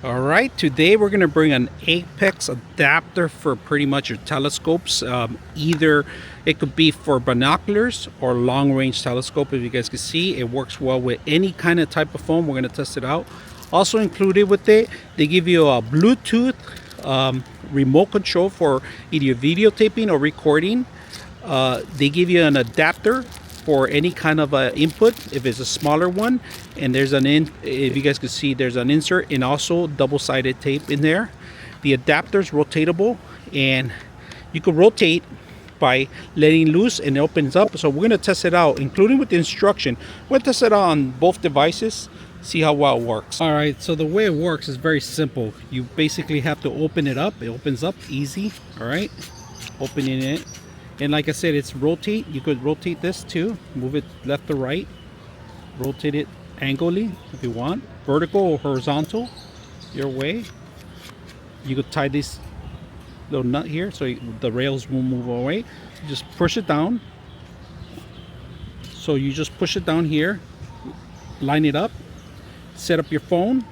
All right, today we're going to bring an Apex adapter for pretty much your telescopes. Either it could be for binoculars or long range telescope. If you guys can see, it works well with any kind of type of phone. We're going to test it out. Also included with it, they give you a Bluetooth remote control for either videotaping or recording. They give you an adapter for any kind of input if it's a smaller one, and there's if you guys can see, there's an insert and also double-sided tape in there. The adapter is rotatable, and you can rotate by letting loose and it opens up. So we're going to test it out, including with the instruction. We'll test it out on both devices, see how well it works. All right, so the way it works is very simple. You basically have to open it up. It opens up easy. All right, opening it. And like I said, it's rotate. You could rotate this too, move it left to right, rotate it angularly if you want, vertical or horizontal, your way. You could tie this little nut here so the rails won't move away. You just push it down. So you just push it down here, line it up, set up your phone,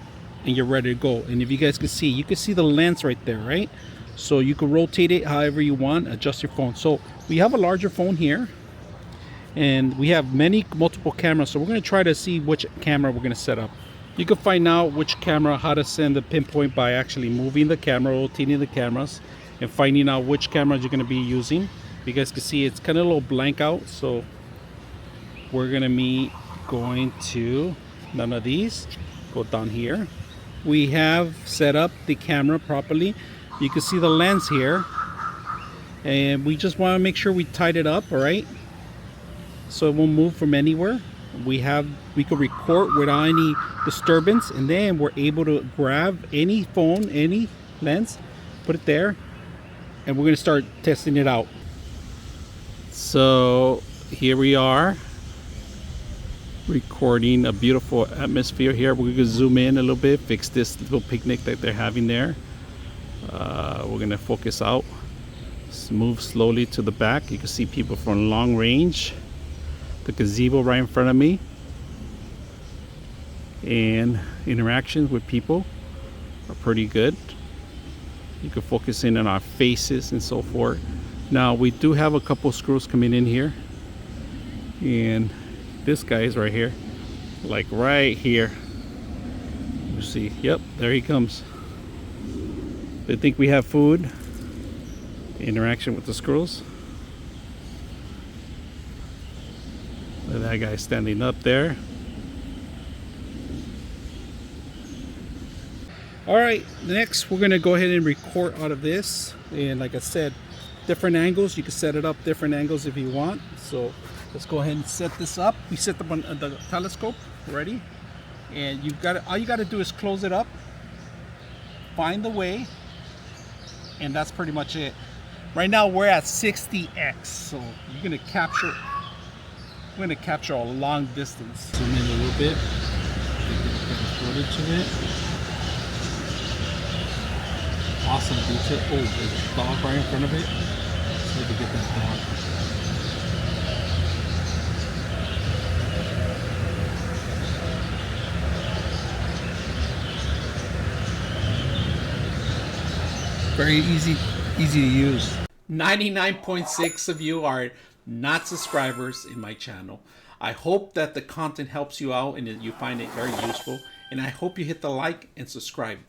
and you're ready to go. And if you guys can see, you can see the lens right there, right? So you can rotate it however you want, adjust your phone. So we have a larger phone here, and we have multiple cameras. So we're going to try to see which camera we're going to set up. You can find out which camera, how to send the pinpoint by actually moving the camera, rotating the cameras, and finding out which cameras you're going to be using. You guys can see it's kind of a little blank out. So we're going to be going to none of these. Go down here. We have set up the camera properly. You can see the lens here, and we just want to make sure we tied it up, all right, so it won't move from anywhere. We could record without any disturbance, and then we're able to grab any phone, any lens, put it there, and we're going to start testing it out. So here we are recording a beautiful atmosphere here. We're going to zoom in a little bit, fix this little picnic that they're having there. We're gonna focus out, move slowly to the back. You can see people from long range, the gazebo right in front of me, and interactions with people are pretty good. You can focus in on our faces and so forth. Now we do have a couple screws coming in here, and this guy is right here, like right here. You see, yep, there he comes. They think we have food. Interaction with the squirrels. Look at that guy standing up there. All right, next we're gonna go ahead and record out of this. And like I said, different angles. You can set it up different angles if you want. So let's go ahead and set this up. We set up on the telescope already. And all you gotta do is close it up, find the way, and that's pretty much it. Right now we're at 60x, so we're gonna capture a long distance. Zoom in a little bit, get the footage of it. Awesome detail. Oh, there's a dog right in front of it. Let's see if we get that dog. Very easy to use. 99.6 of you are not subscribers in my channel. I hope that the content helps you out and that you find it very useful, and I hope you hit the like and subscribe.